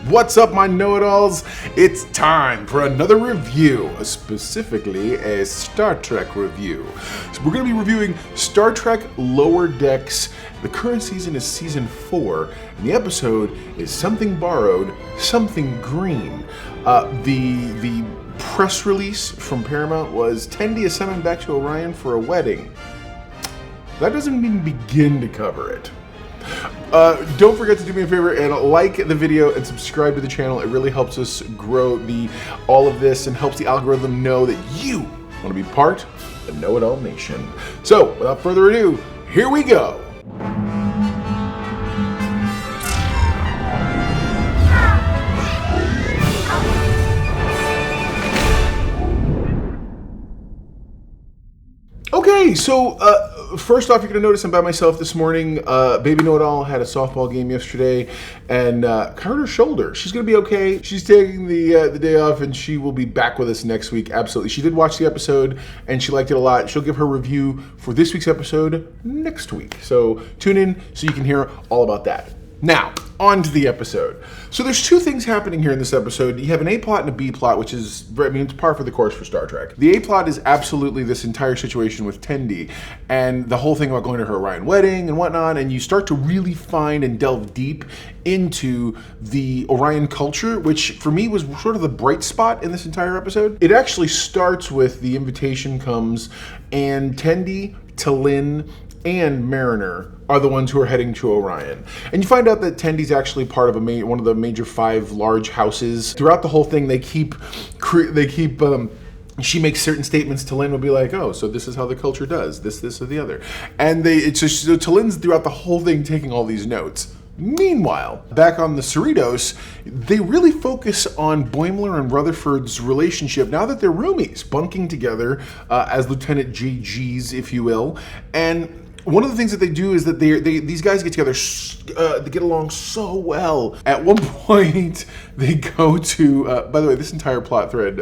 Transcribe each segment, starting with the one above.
What's up, my know-it-alls? It's time for another review, specifically a Star Trek review. So we're going to be reviewing Star Trek Lower Decks. The current season is season 4, and the episode is Something Borrowed, Something Green. The press release from Paramount was Tendi is summoned back to Orion for a wedding. That doesn't even begin to cover it. Don't forget to do me a favor and like the video and subscribe to the channel. It really helps us grow all of this and helps the algorithm know that you want to be part of the Know-It-All Nation. So, without further ado, here we go. Okay, so first off, you're gonna notice I'm by myself this morning. Baby Know-It-All had a softball game yesterday and hurt her shoulder. She's gonna be okay. She's taking the day off and she will be back with us next week. Absolutely. She did watch the episode and she liked it a lot. She'll give her review for this week's episode next week. So tune in so you can hear all about that. Now, on to the episode. So there's two things happening here in this episode. You have an A plot and a B plot, which is, it's par for the course for Star Trek. The A plot is absolutely this entire situation with Tendi and the whole thing about going to her Orion wedding and whatnot, and you start to really find and delve deep into the Orion culture, which for me was sort of the bright spot in this entire episode. It actually starts with the invitation comes and Tendi, T'Lyn, and Mariner are the ones who are heading to Orion. And you find out that Tendi's actually part of one of the major 5 large houses. Throughout the whole thing, she makes certain statements. T'Lyn will be like, oh, so this is how the culture does, this, or the other. And so T'Lyn's throughout the whole thing taking all these notes. Meanwhile, back on the Cerritos, they really focus on Boimler and Rutherford's relationship now that they're roomies, bunking together as Lieutenant JGs, if you will. And one of the things that they do is that these guys get together, they get along so well. At one point, they go to, by the way, this entire plot thread,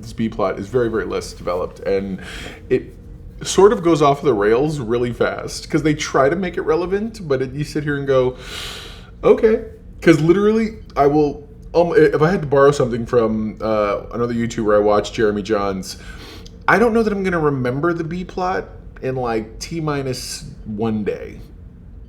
this B plot is very, very less developed, and it sort of goes off the rails really fast because they try to make it relevant, but you sit here and go, okay. Because literally, I will, if I had to borrow something from another YouTuber I watched, Jeremy Johns, I don't know that I'm going to remember the B plot in like T-1 day.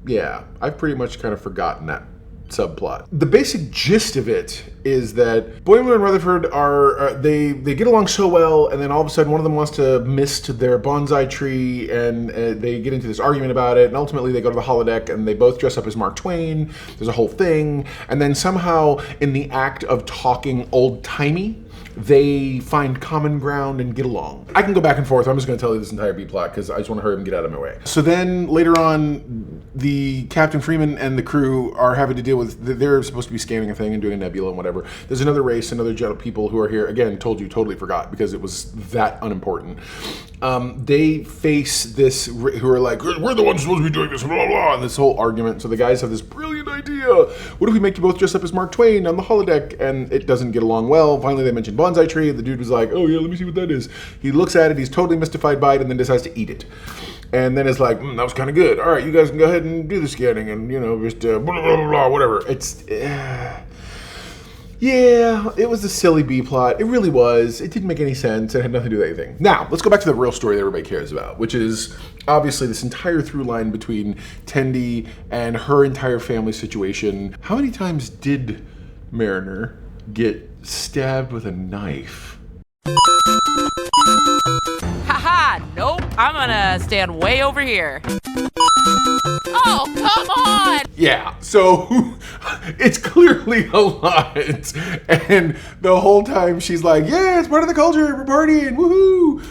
Yeah, I've pretty much kind of forgotten that subplot. The basic gist of it is that Boimler and Rutherford they get along so well, and then all of a sudden one of them wants to mist their bonsai tree, and they get into this argument about it, and ultimately they go to the holodeck and they both dress up as Mark Twain. There's a whole thing, and then somehow in the act of talking old-timey, they find common ground and get along. I can go back and forth. I'm just going to tell you this entire B plot because I just want to hurry up and get out of my way. So then later on, the Captain Freeman and the crew are having to deal with, they're supposed to be scanning a thing and doing a nebula and whatever. There's another race, another jet of people who are here. Again, told you, totally forgot because it was that unimportant. They face this, who are like, we're the ones supposed to be doing this, blah, blah, blah, and this whole argument. So the guys have this brilliant idea. What if we make you both dress up as Mark Twain on the holodeck? And it doesn't get along well. Finally, they mention bonsai tree, and the dude was like, oh yeah, let me see what that is. He looks at it, he's totally mystified by it, and then decides to eat it. And then it's like, that was kind of good. All right, you guys can go ahead and do the scanning, and just blah, blah, blah, blah, whatever. It's, yeah, it was a silly B plot. It really was. It didn't make any sense. It had nothing to do with anything. Now, let's go back to the real story that everybody cares about, which is obviously this entire through line between Tendi and her entire family situation. How many times did Mariner get stabbed with a knife? Haha, nope. I'm gonna stand way over here. Oh, come on! Yeah, so it's clearly a lot. And the whole time she's like, yeah, it's part of the culture, we're partying, woohoo!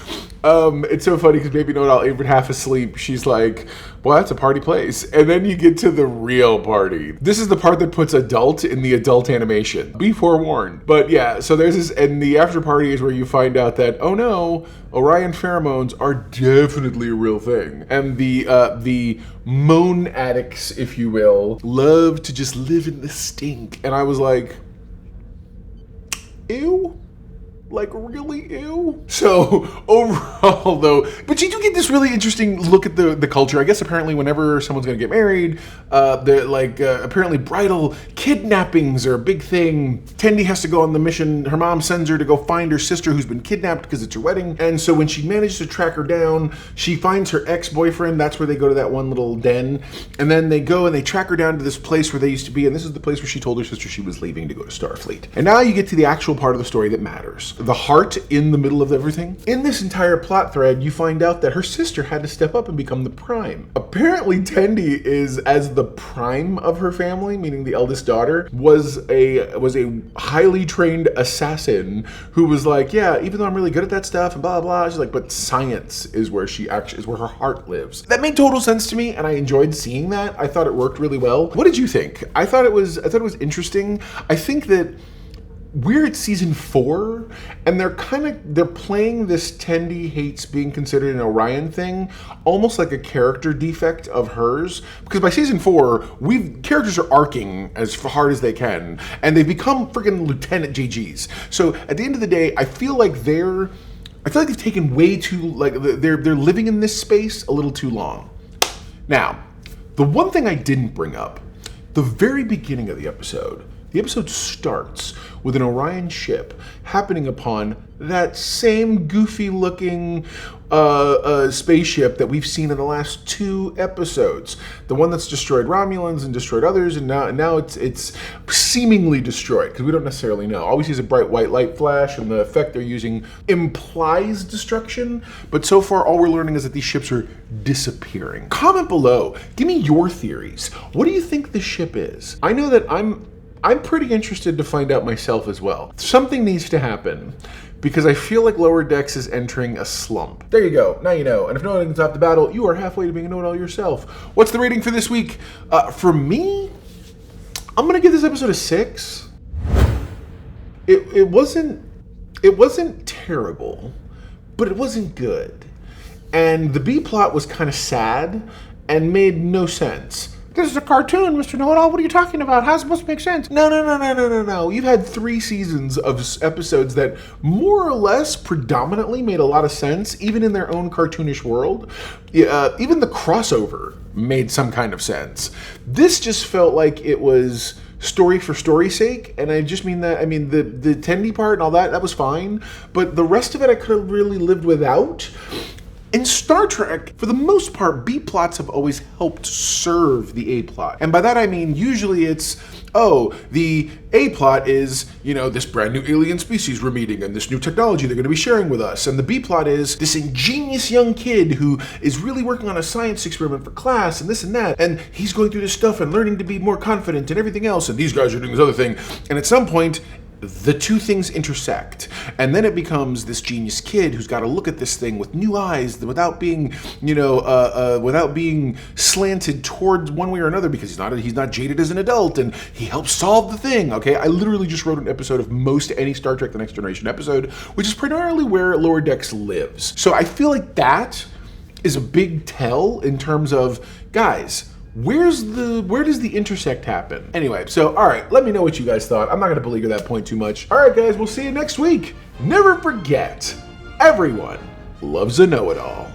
It's so funny because Baby Know-It-All, even half asleep, she's like, well, that's a party place. And then you get to the real party. This is the part that puts adult in the adult animation. Be forewarned. But yeah, so there's this, and the after party is where you find out that, oh no, Orion pheromones are definitely a real thing. And the moan addicts, if you will, love to just live in the stink. And I was like, ew. Like, really? Ew. So, overall, though, but you do get this really interesting look at the culture. I guess apparently whenever someone's going to get married, apparently bridal kidnappings are a big thing. Tendi has to go on the mission. Her mom sends her to go find her sister who's been kidnapped because it's her wedding. And so when she manages to track her down, she finds her ex-boyfriend. That's where they go to that one little den. And then they go and they track her down to this place where they used to be. And this is the place where she told her sister she was leaving to go to Starfleet. And now you get to the actual part of the story that matters. The heart in the middle of everything. In this entire plot thread, you find out that her sister had to step up and become the prime. Apparently, Tendi is, as the prime of her family, meaning the eldest daughter, was a highly trained assassin who was like, yeah, even though I'm really good at that stuff and blah, blah, she's like, but science is where where her heart lives. That made total sense to me, and I enjoyed seeing that. I thought it worked really well. What did you think? I thought it was interesting. I think that we're at season 4, and they're playing this Tendi hates being considered an Orion thing, almost like a character defect of hers. Because by season 4, characters are arcing as hard as they can, and they've become freaking Lieutenant JGs. So at the end of the day, I feel like they've taken way too, they're living in this space a little too long. Now, the one thing I didn't bring up, the very beginning of the episode starts with an Orion ship happening upon that same goofy-looking spaceship that we've seen in the last 2 episodes. The one that's destroyed Romulans and destroyed others, and now it's seemingly destroyed, because we don't necessarily know. All we see is a bright white light flash, and the effect they're using implies destruction, but so far all we're learning is that these ships are disappearing. Comment below. Give me your theories. What do you think the ship is? I know that I'm pretty interested to find out myself as well. Something needs to happen, because I feel like Lower Decks is entering a slump. There you go. Now you know. And if no one can stop the battle, you are halfway to being a know-it-all yourself. What's the rating for this week? For me, I'm gonna give this episode a 6. It wasn't terrible, but it wasn't good. And the B plot was kind of sad and made no sense. This is a cartoon, Mr. Know-It-All. What are you talking about? How's it supposed to make sense? No. You've had 3 seasons of episodes that more or less predominantly made a lot of sense, even in their own cartoonish world. Even the crossover made some kind of sense. This just felt like it was story for story's sake, and I just mean that, the Tendi part and all that was fine, but the rest of it I could have really lived without. In Star Trek, for the most part, B plots have always helped serve the A plot. And by that I mean, usually it's, the A plot is, this brand new alien species we're meeting and this new technology they're going to be sharing with us. And the B plot is this ingenious young kid who is really working on a science experiment for class and this and that. And he's going through this stuff and learning to be more confident and everything else. And these guys are doing this other thing. And at some point, the 2 things intersect, and then it becomes this genius kid who's got to look at this thing with new eyes without being, without being slanted towards one way or another, because he's not jaded as an adult, and he helps solve the thing. Okay, I literally just wrote an episode of most any Star Trek: The Next Generation episode, which is primarily where Lower Decks lives. So I feel like that is a big tell in terms of, guys, where does the intersect happen? Anyway, so, all right, let me know what you guys thought. I'm not going to beleaguer that point too much. All right, guys, we'll see you next week. Never forget, everyone loves a know-it-all.